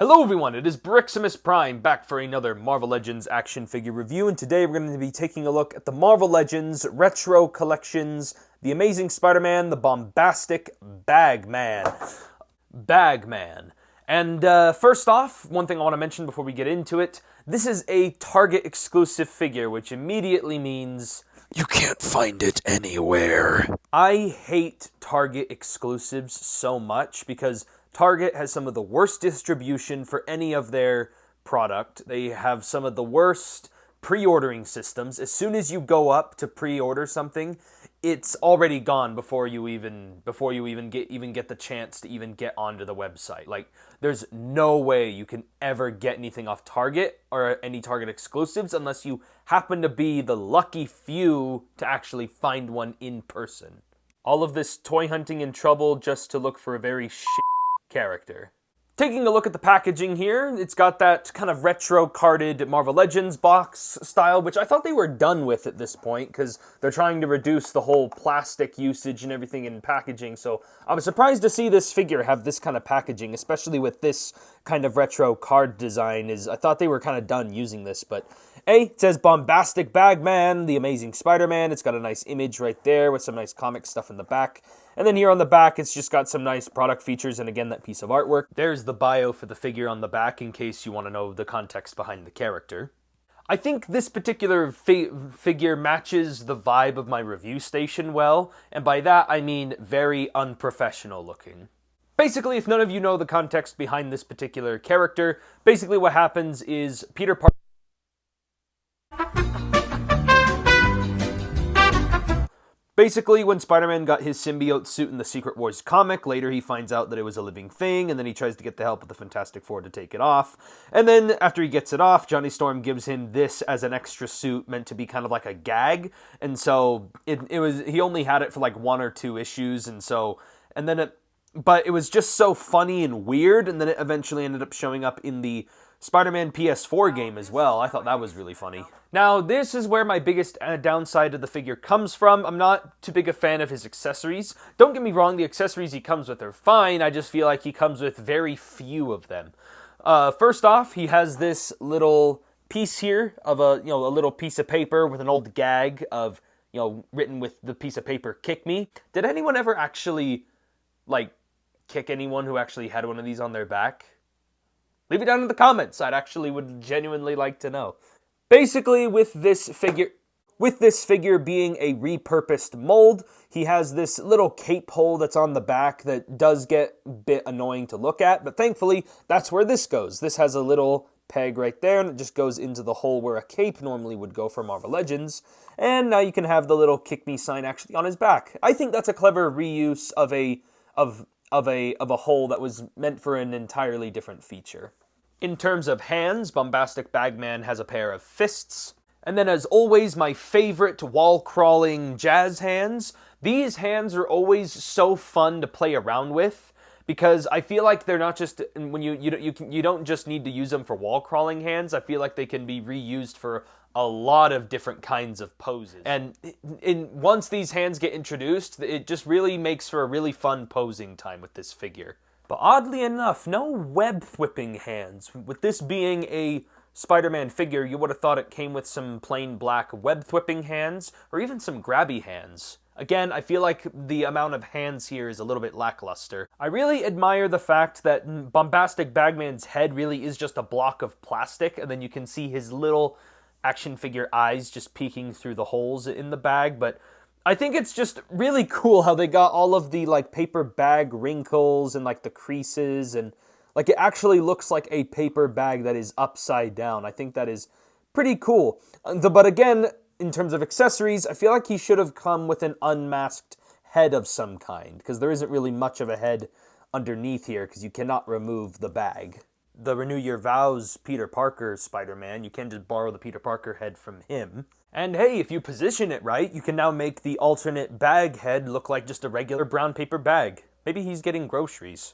Hello everyone, it is Briximus Prime back for another Marvel Legends action figure review, and today we're going to be taking a look at the Marvel Legends Retro Collections, The Amazing Spider-Man, the Bombastic Bag Man. And first off, one thing I want to mention before we get into it, this is a Target exclusive figure, which immediately means you can't find it anywhere. I hate Target exclusives so much because Target has some of the worst distribution for any of their product. They have some of the worst pre-ordering systems. As soon as you go up to pre-order something, it's already gone before you even get the chance to even get onto the website. Like, there's no way you can ever get anything off Target or any Target exclusives unless you happen to be the lucky few to actually find one in person. All of this toy hunting and trouble just to look for a very character. Taking a look at the packaging here, it's got that kind of retro carded Marvel Legends box style, which I thought they were done with at this point because they're trying to reduce the whole plastic usage and everything in packaging. So I was surprised to see this figure have this kind of packaging, especially with this kind of retro card design. I thought they were kind of done using this, but it says Bombastic Bag Man, the Amazing Spider-Man. It's got a nice image right there with some nice comic stuff in the back. And then here on the back, it's just got some nice product features and again, that piece of artwork. There's the bio for the figure on the back in case you want to know the context behind the character. I think this particular figure matches the vibe of my review station well, and by that I mean very unprofessional looking. Basically, if none of you know the context behind this particular character, basically what happens is Peter Parker Basically, when Spider-Man got his symbiote suit in the Secret Wars comic, later he finds out that it was a living thing, and then he tries to get the help of the Fantastic Four to take it off. And then, after he gets it off, Johnny Storm gives him this as an extra suit meant to be kind of like a gag. And so, he only had it for like 1 or 2 issues, but it was just so funny and weird, and then it eventually ended up showing up in the Spider-Man PS4 game as well. I thought that was really funny. Now, this is where my biggest downside of the figure comes from. I'm not too big a fan of his accessories. Don't get me wrong, the accessories he comes with are fine. I just feel like he comes with very few of them. First off, he has this little piece here of a little piece of paper with an old gag of, written with the piece of paper, "Kick me." Did anyone ever actually, kick anyone who actually had one of these on their back? Leave it down in the comments. I'd actually would genuinely like to know. Basically, with this figure being a repurposed mold, he has this little cape hole that's on the back that does get a bit annoying to look at, but thankfully, that's where this goes. This has a little peg right there, and it just goes into the hole where a cape normally would go for Marvel Legends, and now you can have the little "Kick Me" sign actually on his back. I think that's a clever reuse of a hole that was meant for an entirely different feature. In terms of hands, Bombastic Bag Man has a pair of fists. And then, as always, my favorite wall-crawling jazz hands. These hands are always so fun to play around with because I feel like they're not just when you don't just need to use them for wall-crawling hands. I feel like they can be reused for a lot of different kinds of poses. And once these hands get introduced, it just really makes for a really fun posing time with this figure. But oddly enough, no web-whipping hands. With this being a Spider-Man figure, you would have thought it came with some plain black web-whipping hands, or even some grabby hands. Again, I feel like the amount of hands here is a little bit lackluster. I really admire the fact that Bombastic Bagman's head really is just a block of plastic, and then you can see his little action figure eyes just peeking through the holes in the bag, but I think it's just really cool how they got all of the paper bag wrinkles and the creases, and it actually looks like a paper bag that is upside down. I think that is pretty cool. But again, in terms of accessories, I feel like he should have come with an unmasked head of some kind, because there isn't really much of a head underneath here because you cannot remove the bag. The Renew Your Vows Peter Parker Spider-Man, you can just borrow the Peter Parker head from him. And hey, if you position it right, you can now make the alternate bag head look like just a regular brown paper bag. Maybe he's getting groceries.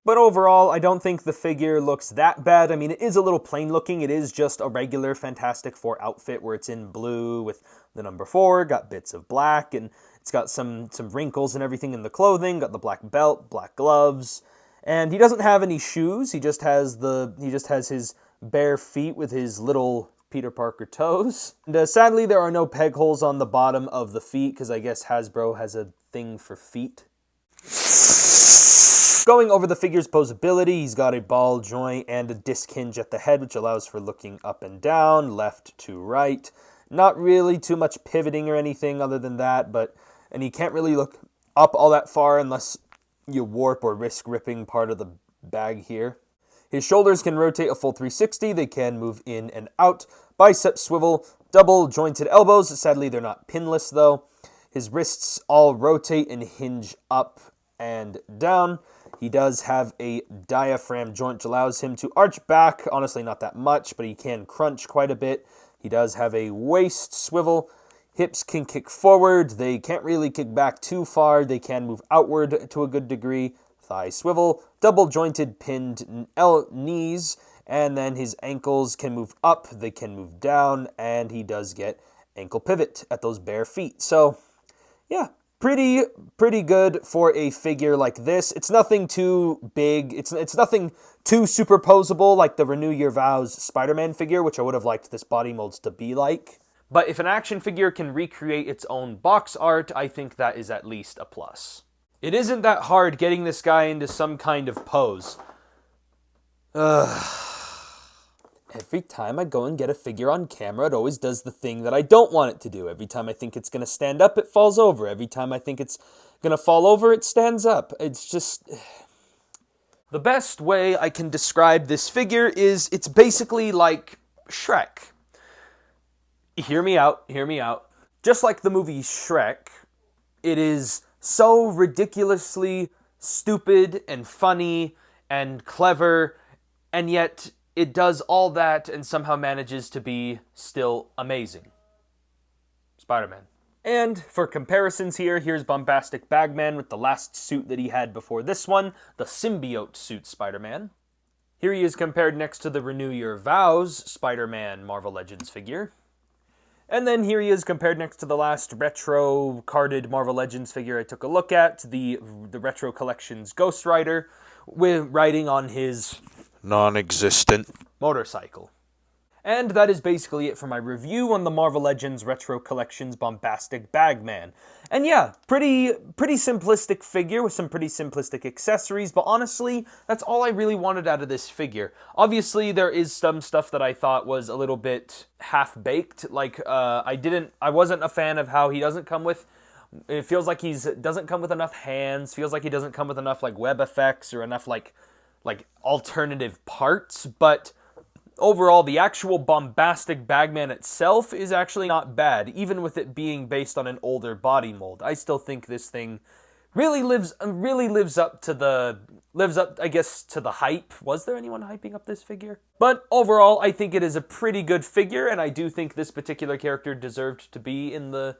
But overall, I don't think the figure looks that bad. I mean, it is a little plain looking. It is just a regular Fantastic Four outfit where it's in blue with the number 4, got bits of black, and it's got some wrinkles and everything in the clothing, got the black belt, black gloves, And he doesn't have any shoes. He just has his bare feet with his little Peter Parker toes. And sadly, there are no peg holes on the bottom of the feet because I guess Hasbro has a thing for feet. Going over the figure's posability, he's got a ball joint and a disc hinge at the head, which allows for looking up and down, left to right. Not really too much pivoting or anything other than that, and he can't really look up all that far unless you warp or risk ripping part of the bag here. His shoulders can rotate a full 360, they can move in and out, bicep swivel, double jointed elbows, sadly they're not pinless though. His wrists all rotate and hinge up and down. He does have a diaphragm joint which allows him to arch back, honestly not that much, but he can crunch quite a bit. He does have a waist swivel. Hips can kick forward. They can't really kick back too far. They can move outward to a good degree. Thigh swivel, double jointed pinned knees, and then his ankles can move up, they can move down, and he does get ankle pivot at those bare feet. So, yeah, pretty good for a figure like this. It's nothing too big. It's nothing too superposable like the Renew Your Vows Spider-Man figure, which I would have liked this body molds to be like. But if an action figure can recreate its own box art, I think that is at least a plus. It isn't that hard getting this guy into some kind of pose. Every time I go and get a figure on camera, it always does the thing that I don't want it to do. Every time I think it's going to stand up, it falls over. Every time I think it's going to fall over, it stands up. It's just... The best way I can describe this figure is it's basically like Shrek. Hear me out, hear me out. Just like the movie Shrek, it is so ridiculously stupid and funny and clever, and yet it does all that and somehow manages to be still amazing. Spider-Man. And for comparisons here, here's Bombastic Bag Man with the last suit that he had before this one, the symbiote suit Spider-Man. Here he is compared next to the Renew Your Vows Spider-Man Marvel Legends figure. And then here he is compared next to the last retro carded Marvel Legends figure I took a look at, the Retro Collections Ghost Rider, with riding on his non-existent motorcycle. And that is basically it for my review on the Marvel Legends Retro Collections Bombastic Bag Man. And yeah, pretty simplistic figure with some pretty simplistic accessories, but honestly, that's all I really wanted out of this figure. Obviously, there is some stuff that I thought was a little bit half-baked, like I wasn't a fan of how he doesn't come with, it feels like doesn't come with enough hands, feels like he doesn't come with enough like web effects or enough like alternative parts, but overall, the actual Bombastic Bag Man itself is actually not bad, even with it being based on an older body mold. I still think this thing really lives up, I guess, to the hype. Was there anyone hyping up this figure? But overall, I think it is a pretty good figure, and I do think this particular character deserved to be in the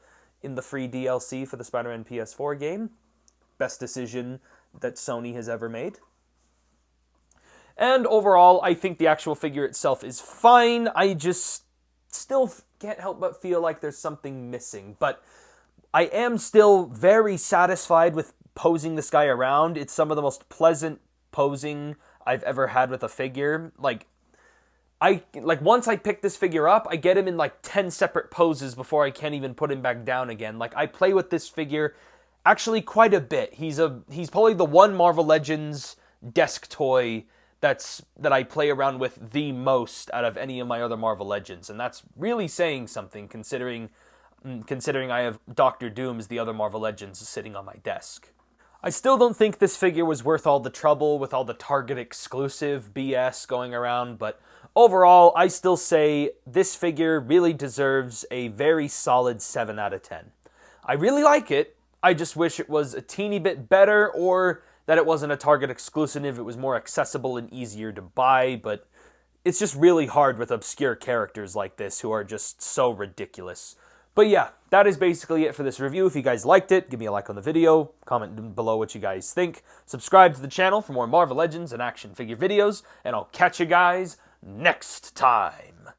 free DLC for the Spider-Man PS4 game. Best decision that Sony has ever made. And overall, I think the actual figure itself is fine. I just still can't help but feel like there's something missing. But I am still very satisfied with posing this guy around. It's some of the most pleasant posing I've ever had with a figure. Once I pick this figure up, I get him in like 10 separate poses before I can't even put him back down again. Like, I play with this figure actually quite a bit. He's probably the one Marvel Legends desk toy that I play around with the most out of any of my other Marvel Legends, and that's really saying something considering I have Doctor Doom's the other Marvel Legends sitting on my desk. I still don't think this figure was worth all the trouble with all the Target exclusive BS going around, but overall, I still say this figure really deserves a very solid 7 out of 10. I really like it, I just wish it was a teeny bit better, or that it wasn't a Target exclusive, it was more accessible and easier to buy, but it's just really hard with obscure characters like this who are just so ridiculous. But yeah, that is basically it for this review. If you guys liked it, give me a like on the video, comment below what you guys think, subscribe to the channel for more Marvel Legends and action figure videos, and I'll catch you guys next time.